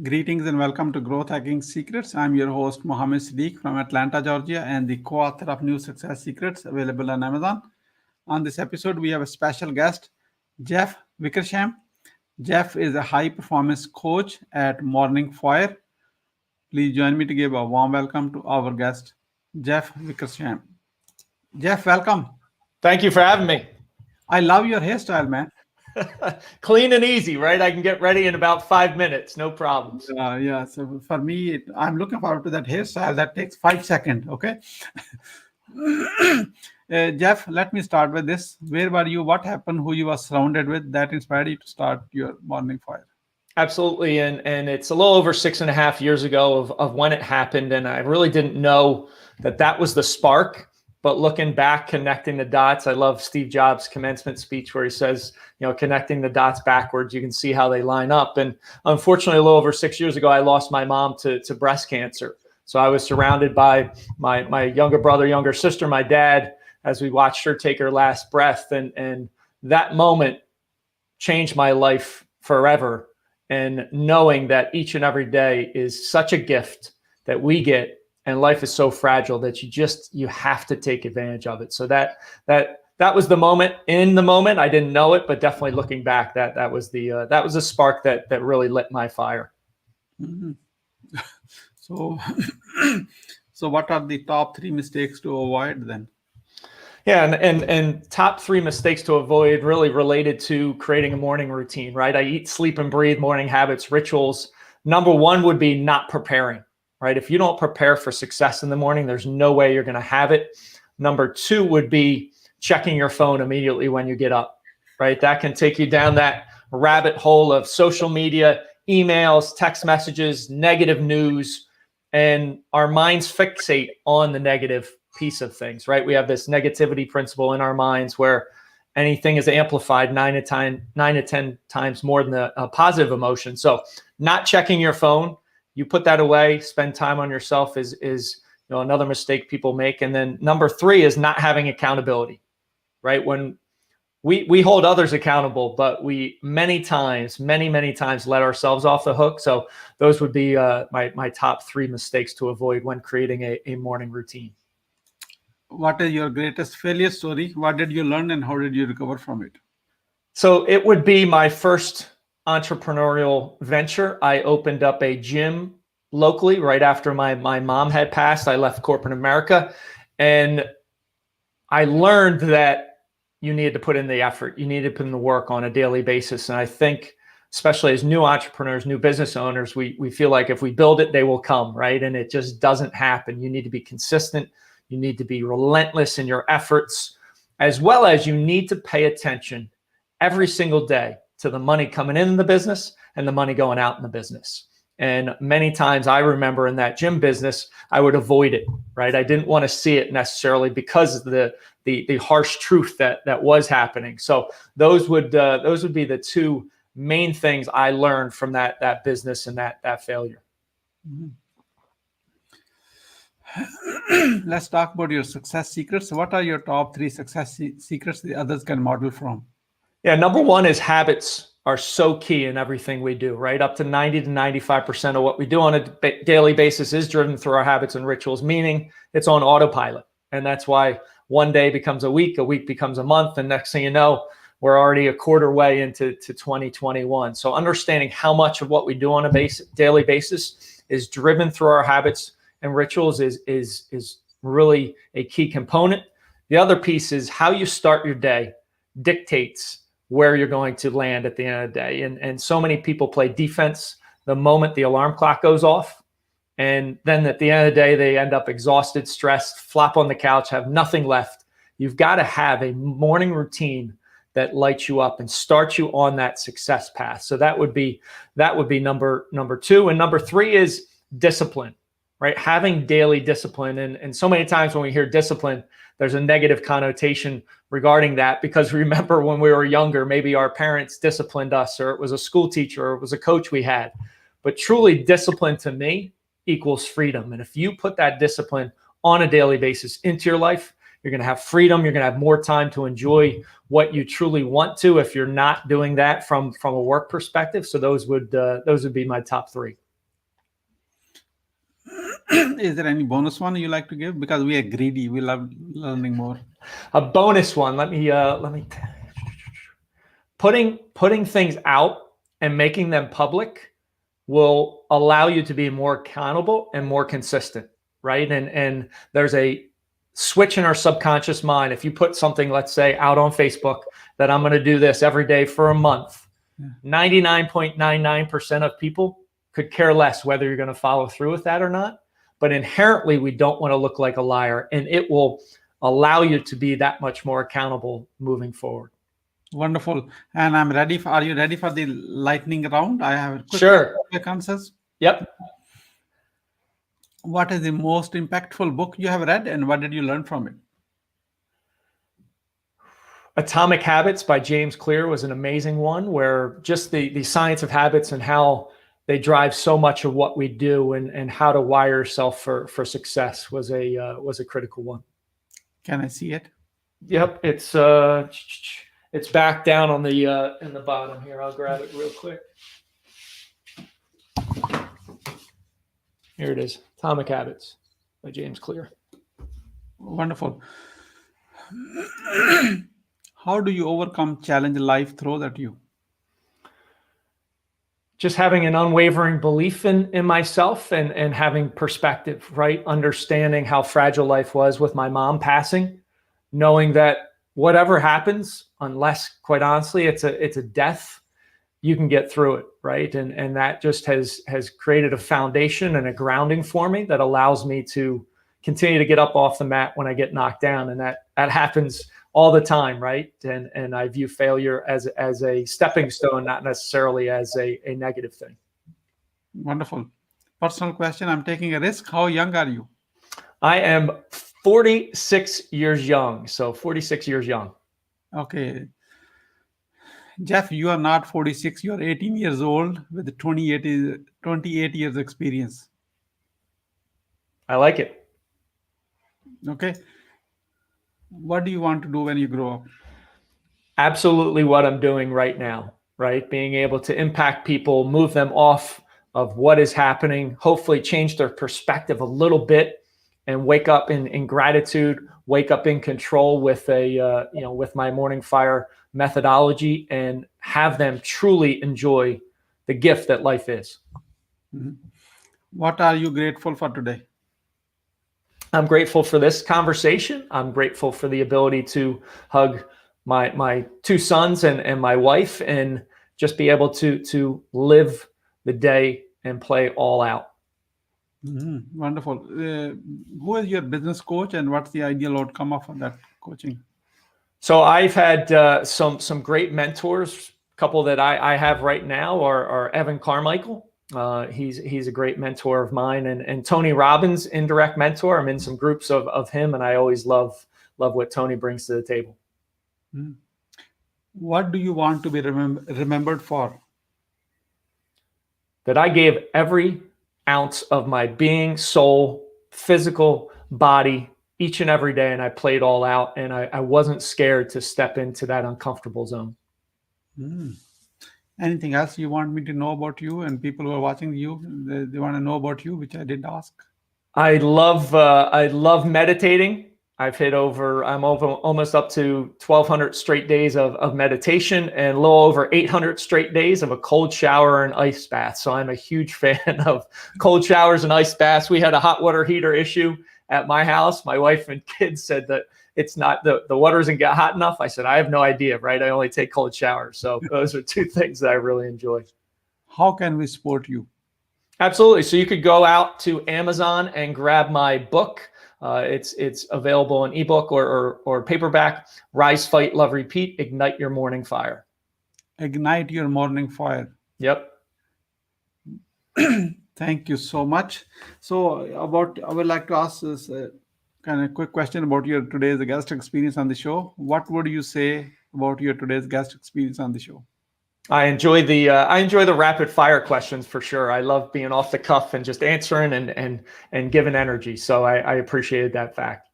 Greetings and welcome to Growth Hacking Secrets. I'm your host, Muhammad Siddique from Atlanta, Georgia, and the co-author of New Success Secrets available on Amazon. On this episode, we have a special guest, Jeff Wickersham. Jeff is a high-performance coach at Morning Fire. Please join me to give a warm welcome to our guest, Jeff Wickersham. Jeff, welcome. Thank you for having me. I love your hairstyle, man. Clean and easy, right? I can get ready in about 5 minutes, no problems. Yeah. So for me, I'm looking forward to that hairstyle. That takes 5 seconds. Okay. Jeff, let me start with this. Where were you? What happened? Who you were surrounded with that inspired you to start your Morning Fire? Absolutely. And it's a little over 6.5 years ago of when it happened. And I really didn't know that was the spark. But looking back, connecting the dots, I love Steve Jobs' commencement speech where he says, connecting the dots backwards, you can see how they line up. And unfortunately, a little over 6 years ago, I lost my mom to breast cancer. So I was surrounded by my younger brother, younger sister, my dad, as we watched her take her last breath. And that moment changed my life forever. And knowing that each and every day is such a gift that we get. And life is so fragile that you have to take advantage of it. So that was the moment. In the moment, I didn't know it, but definitely looking back, that was the spark that really lit my fire. Mm-hmm. So what are the top 3 mistakes to avoid then? Yeah, and top 3 mistakes to avoid really related to creating a morning routine, right? I eat, sleep, and breathe morning habits, rituals. Number 1 would be not preparing. Right? If you don't prepare for success in the morning, there's no way you're going to have it. Number 2 would be checking your phone immediately when you get up, right? That can take you down that rabbit hole of social media, emails, text messages, negative news, and our minds fixate on the negative piece of things, right? We have this negativity principle in our minds where anything is amplified 9 to 10 times more than the positive emotion. So not checking your phone, you put that away, spend time on yourself is another mistake people make. And then number 3 is not having accountability, right? When we hold others accountable, but we many times let ourselves off the hook. So those would be my top 3 mistakes to avoid when creating a morning routine. What is your greatest failure story? What did you learn and how did you recover from it? So it would be my first entrepreneurial venture. I opened up a gym locally right after my mom had passed. I left corporate America and I learned that you needed to put in the effort. You needed to put in the work on a daily basis. And I think, especially as new entrepreneurs, new business owners, we feel like if we build it, they will come, right? And it just doesn't happen. You need to be consistent. You need to be relentless in your efforts, as well as you need to pay attention every single day to the money coming in the business and the money going out in the business. And many times I remember in that gym business, I would avoid it, right? I didn't want to see it necessarily because of the harsh truth that was happening. So those would be the 2 main things I learned from that business and that failure. Let's talk about your success secrets. What are your top 3 success secrets the others can model from? Yeah, number 1 is habits are so key in everything we do, right? Up to 90 to 95% of what we do on a daily basis is driven through our habits and rituals, meaning it's on autopilot. And that's why one day becomes a week becomes a month, and next thing you know, we're already a quarter way into 2021. So understanding how much of what we do on a daily basis is driven through our habits and rituals is really a key component. The other piece is how you start your day dictates where you're going to land at the end of the day. And so many people play defense the moment the alarm clock goes off. And then at the end of the day, they end up exhausted, stressed, flop on the couch, have nothing left. You've got to have a morning routine that lights you up and starts you on that success path. So that would be number 2. And number 3 is discipline, right? Having daily discipline. And so many times when we hear discipline, there's a negative connotation regarding that, because remember when we were younger, maybe our parents disciplined us, or it was a school teacher, or it was a coach we had. But truly, discipline to me equals freedom. And if you put that discipline on a daily basis into your life, you're going to have freedom. You're going to have more time to enjoy what you truly want to, if you're not doing that from a work perspective. So those would be my top 3. Is there any bonus one you like to give? Because we are greedy. We love learning more. A bonus one. Let me putting things out and making them public will allow you to be more accountable and more consistent, right? And there's a switch in our subconscious mind. If you put something, let's say, out on Facebook that I'm going to do this every day for a month, 99.99% of people could care less whether you're going to follow through with that or not. But inherently, we don't want to look like a liar, and it will allow you to be that much more accountable moving forward. Wonderful. And I'm ready for, are you ready for the lightning round? I have a quick answers. Yep. What is the most impactful book you have read, and what did you learn from it? Atomic Habits by James Clear was an amazing one, where just the science of habits and how they drive so much of what we do, and how to wire yourself for success was a critical one. Can I see it? Yep, it's back down on the in the bottom here. I'll grab it real quick. Here it is, Atomic Habits by James Clear. Wonderful. How do you overcome challenge life throws at you? Just having an unwavering belief in myself, and having perspective, right? Understanding how fragile life was with my mom passing, knowing that whatever happens, unless, quite honestly, it's a death, you can get through it, right? And that just has created a foundation and a grounding for me that allows me to continue to get up off the mat when I get knocked down. And that happens all the time, right? And I view failure as a stepping stone, not necessarily as a negative thing. Wonderful. Personal question. I'm taking a risk. How young are you? I am 46 years young. So 46 years young. Okay. Jeff, you are not 46. You are 18 years old with 28 years experience. I like it. Okay. What do you want to do when you grow up? Absolutely what I'm doing right now, right? Being able to impact people, move them off of what is happening, hopefully change their perspective a little bit, and wake up in gratitude, wake up in control with with my Morning Fire methodology, and have them truly enjoy the gift that life is. Mm-hmm. What are you grateful for today? I'm grateful for this conversation. I'm grateful for the ability to hug my two sons and my wife, and just be able to live the day and play all out. Mm-hmm. Wonderful. Who is your business coach, and what's the ideal outcome of that coaching? So I've had some great mentors. A couple that I have right now are Evan Carmichael. He's a great mentor of mine, and Tony Robbins, indirect mentor. I'm in some groups of him, and I always love what Tony brings to the table. Mm. What do you want to be remembered for? That I gave every ounce of my being, soul, physical body each and every day, and I played all out, and I wasn't scared to step into that uncomfortable zone. Mm. Anything else you want me to know about you, and people who are watching you, they want to know about you, which I didn't ask? I love meditating. I'm over almost up to 1,200 straight days of meditation, and a little over 800 straight days of a cold shower and ice bath. So I'm a huge fan of cold showers and ice baths. We had a hot water heater issue at my house. My wife and kids said that it's not the water doesn't get hot enough. I said, I have no idea, right? I only take cold showers. So those are two things that I really enjoy. How can we support you? Absolutely. So you could go out to Amazon and grab my book. It's available in ebook or paperback. Rise, Fight, Love, Repeat. Ignite Your Morning Fire. Ignite Your Morning Fire. Yep. Thank you so much. So I would like to ask this kind of quick question about your today's guest experience on the show. What would you say about your today's guest experience on the show? I enjoy the rapid fire questions for sure. I love being off the cuff and just answering and giving energy. So I appreciated that fact.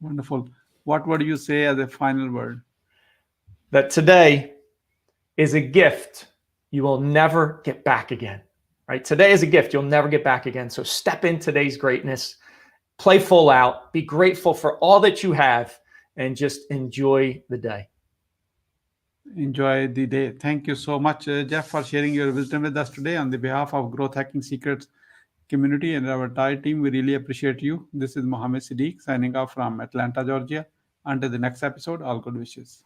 Wonderful. What would you say as a final word? That today is a gift you will never get back again. right? Today is a gift you'll never get back again. So step in today's greatness, play full out, be grateful for all that you have, and just enjoy the day. Enjoy the day. Thank you so much, Jeff, for sharing your wisdom with us today. On the behalf of Growth Hacking Secrets community and our entire team, we really appreciate you. This is Muhammad Siddique signing off from Atlanta, Georgia. Until the next episode, all good wishes.